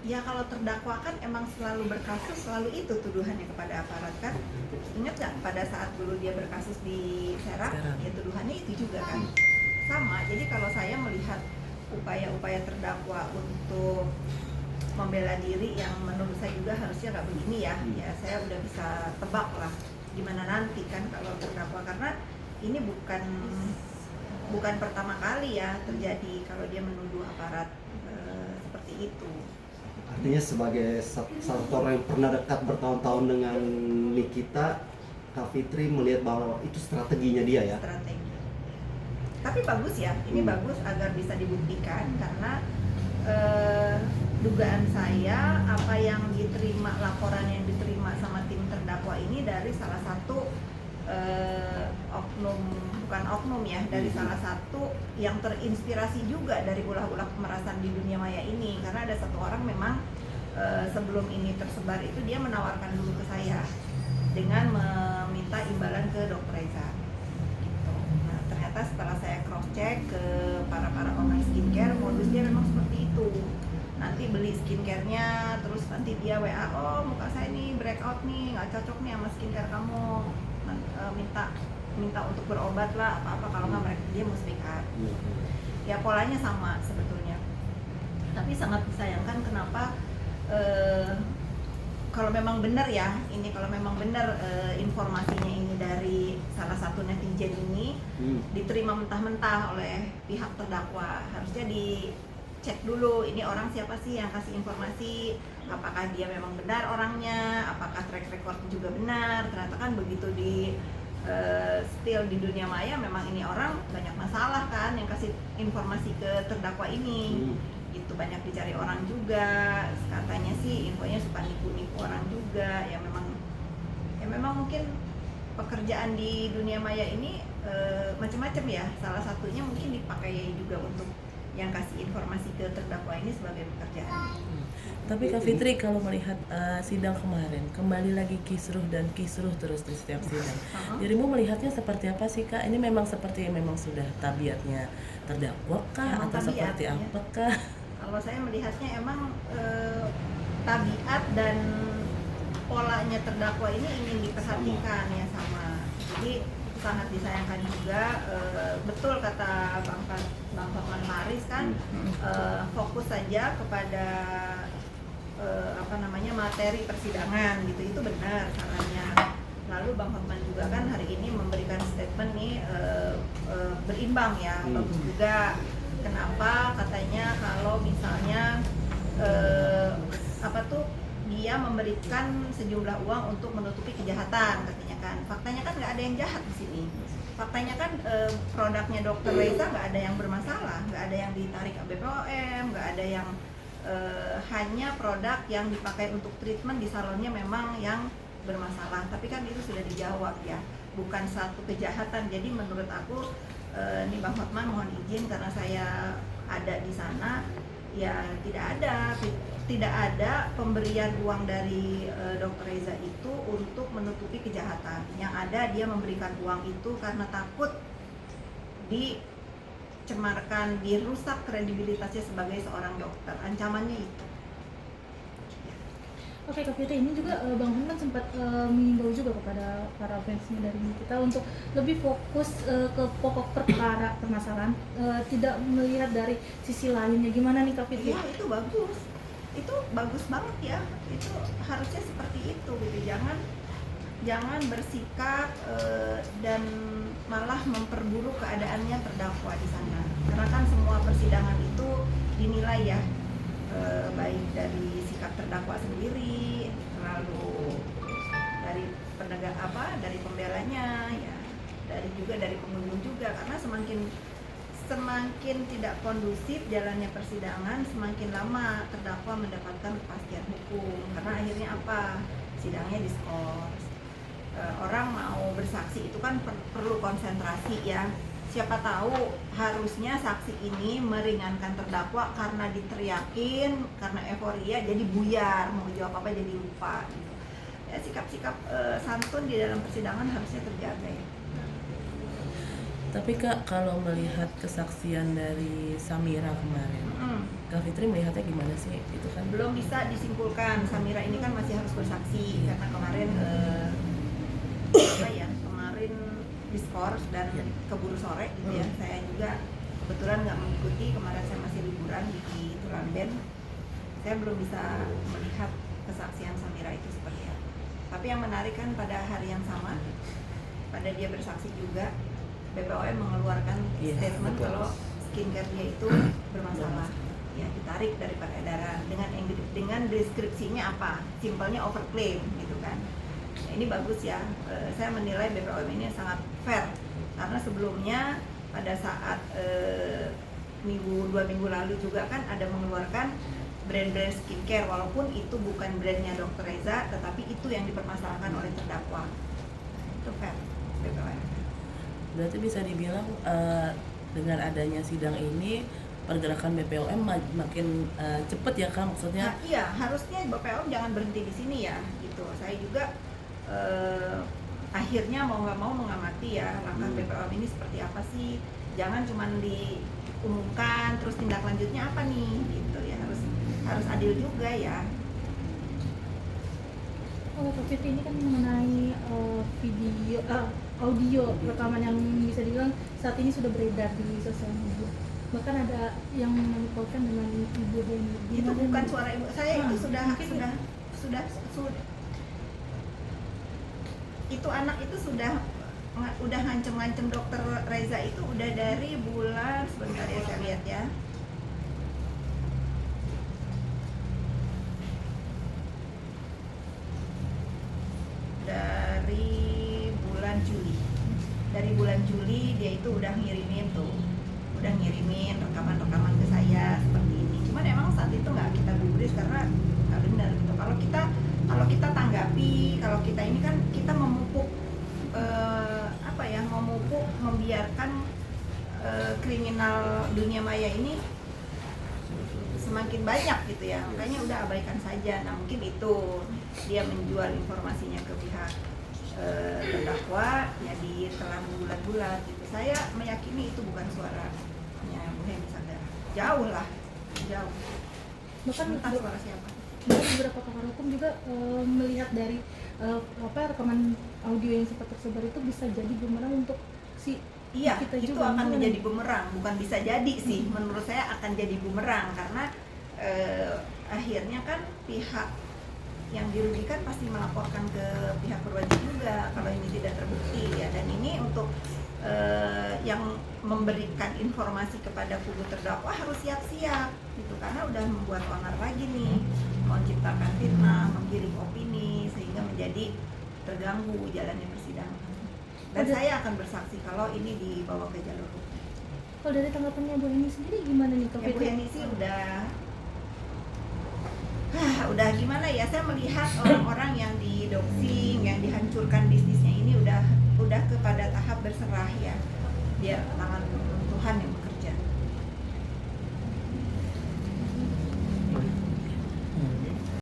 Ya kalau terdakwa kan emang selalu berkasus, selalu itu tuduhannya kepada aparat kan. Ingat nggak pada saat dulu dia berkasus di Serang, ya tuduhannya itu juga kan. Sama, jadi kalau saya melihat upaya-upaya terdakwa untuk membela diri yang menurut saya juga harusnya nggak begini ya, ya saya udah bisa tebak lah gimana nanti kan kalau terdakwa, karena ini bukan pertama kali ya terjadi kalau dia menuduh aparat seperti itu. Artinya sebagai satu orang yang pernah dekat bertahun-tahun dengan Nikita, Kak Fitri melihat bahwa itu strateginya dia ya? Strategi. Tapi bagus ya, ini bagus agar bisa dibuktikan karena dugaan saya apa yang diterima, laporan yang diterima sama tim terdakwa ini dari salah satu bukan oknum ya, dari salah satu yang terinspirasi juga dari ulah-ulah pemerasan di dunia maya ini, karena ada satu orang memang sebelum ini tersebar itu dia menawarkan dulu ke saya dengan meminta imbalan ke Dr. Reza gitu. Nah ternyata setelah saya cross check ke para online skincare, modusnya memang seperti itu. Nanti beli skincare-nya, terus nanti dia WA, oh muka saya nih breakout nih, nggak cocok nih sama skincare kamu, minta untuk berobat lah, apa-apa, kalau nggak mereka dia mau speak up. Ya polanya sama sebetulnya, tapi sangat disayangkan kenapa kalau memang benar ya, ini kalau memang benar informasinya ini dari salah satu netizen ini diterima mentah-mentah oleh pihak terdakwa, harusnya dicek dulu ini orang siapa sih yang kasih informasi, apakah dia memang benar orangnya, apakah track record juga benar. Ternyata kan begitu di still di dunia maya memang ini orang banyak masalah kan yang kasih informasi ke terdakwa ini. Itu banyak dicari orang juga, katanya sih infonya suka nipu-nipu orang juga. Ya memang mungkin pekerjaan di dunia maya ini macam-macam ya, salah satunya mungkin dipakai juga untuk yang kasih informasi ke terdakwa ini sebagai pekerjaan. Tapi Kak Fitri kalau melihat sidang kemarin, kembali lagi kisruh dan kisruh terus di setiap sidang. Dirimu melihatnya seperti apa sih Kak? Ini memang seperti memang sudah tabiatnya terdakwa kah Emang atau tabiat, seperti ya. apa kah? Kalau saya melihatnya emang tabiat dan polanya terdakwa ini ingin diperhatikan ya sama. Jadi sangat disayangkan juga, betul kata Bang Hotman Paris kan, fokus saja kepada materi persidangan gitu, itu benar sarannya. Lalu Bang Hotman juga kan hari ini memberikan statement nih berimbang ya, bagus juga. Kenapa katanya kalau misalnya dia memberikan sejumlah uang untuk menutupi kejahatan katanya kan. Faktanya kan nggak ada yang jahat di sini. Faktanya kan produknya Dr. Reza nggak ada yang bermasalah, nggak ada yang ditarik BPOM, nggak ada yang hanya produk yang dipakai untuk treatment di salonnya memang yang bermasalah. Tapi kan itu sudah dijawab ya, bukan satu kejahatan. Jadi menurut aku nih Bang Hotman mohon izin karena saya ada di sana, ya tidak ada pemberian uang dari Dr. Reza itu untuk menutupi kejahatan. Yang ada dia memberikan uang itu karena takut dicemarkan, dirusak kredibilitasnya sebagai seorang dokter. Ancamannya itu. Oke Kak Fitri, ini juga Bang Hotman sempat mengimbau juga kepada para fansnya dari kita untuk lebih fokus ke pokok perkara permasalahan, tidak melihat dari sisi lainnya. Gimana nih Kak Fitri? Iya, itu bagus banget ya. Itu harusnya seperti itu gitu. Jangan bersikap dan malah memperburuk keadaannya terdakwa di sana. Karena kan semua persidangan itu dinilai ya, baik dari sikap terdakwa sendiri, lalu dari dari pembelanya ya, dari pengunjung juga. Karena semakin tidak kondusif jalannya persidangan, semakin lama terdakwa mendapatkan kepastian hukum. Karena akhirnya sidangnya diskors. Orang mau bersaksi itu kan perlu konsentrasi ya. Siapa tahu harusnya saksi ini meringankan terdakwa karena diteriakin, karena euforia jadi buyar, mau jawab apa jadi lupa gitu. Ya, sikap-sikap santun di dalam persidangan harusnya terjaga ya. Tapi Kak, kalau melihat kesaksian dari Samira kemarin, Kak Fitri melihatnya gimana sih? Itu kan Belum bisa disimpulkan. Samira ini kan masih harus bersaksi karena kemarin kemarin diskors dan keburu sore gitu ya. Saya juga kebetulan nggak mengikuti, kemarin saya masih liburan di Tulamben. Saya belum bisa melihat kesaksian Samira itu seperti apa. Tapi yang menarik kan pada hari yang sama, pada dia bersaksi juga, BPOM mengeluarkan statement betul. kalau skincare dia itu bermasalah, ya ditarik dari peredaran dengan deskripsinya apa, simpelnya overclaim gitu kan. Nah, ini bagus ya. Saya menilai BPOM ini sangat fair karena sebelumnya pada saat 2 minggu lalu juga kan ada mengeluarkan brand-brand skincare, walaupun itu bukan brandnya Dr. Reza, tetapi itu yang dipermasalahkan oleh terdakwa. Itu fair BPOM. berarti bisa dibilang dengan adanya sidang ini pergerakan BPOM makin cepet ya Kak, maksudnya? Nah, iya, harusnya BPOM jangan berhenti di sini ya, gitu. Saya juga akhirnya mau nggak mau mengamati ya langkah BPOM ini seperti apa sih. Jangan cuma diumumkan, terus tindak lanjutnya apa nih, gitu ya. Harus adil juga ya. Oh, Kak Fitri, ini kan mengenai audio rekaman yang bisa dibilang saat ini sudah beredar di sosial media. Bahkan ada yang melaporkan dengan Ibu Heni. Itu bukan suara ibu saya, itu sudah itu anak itu udah ngancem-ngancem Dokter Reza itu udah dari bulan, sebentar ya saya lihat ya, dari bulan Juli dia itu udah ngirimin rekaman-rekaman ke saya seperti ini. Cuman emang saat itu nggak kita gubris karena nggak benar gitu. Kalau kita tanggapi, kalau kita ini kan kita memupuk membiarkan kriminal dunia maya ini semakin banyak gitu ya, makanya udah abaikan saja. Nah mungkin itu dia menjual informasinya ke pihak terdakwa ya ditelan bulan-bulan gitu. Saya meyakini itu bukan suaranya Bu Heni Sandra, jauh. Bahkan entah suara siapa. beberapa pakar hukum juga melihat dari rekaman audio yang sempat tersebar itu bisa jadi bumerang untuk si Iya, kita itu juga. akan menjadi bumerang, bukan bisa jadi sih. Menurut saya akan jadi bumerang karena akhirnya kan pihak yang dirugikan pasti melaporkan ke pihak berwajib juga kalau ini tidak terbukti ya. Dan ini untuk yang memberikan informasi kepada kubu terdakwa harus siap-siap gitu, karena udah membuat onar lagi nih, menciptakan fitnah, menggiring opini sehingga menjadi terganggu jalannya persidangan. Dan saya akan bersaksi kalau ini dibawa ke jalur hukum. Kalau dari tanggapannya Bu Heni sendiri gimana nih Kak Ya Bu Fitri? Heni sih udah gimana ya, saya melihat orang-orang yang didoxing, yang dihancurkan bisnisnya ini udah kepada tahap berserah ya, biar tangan Tuhan yang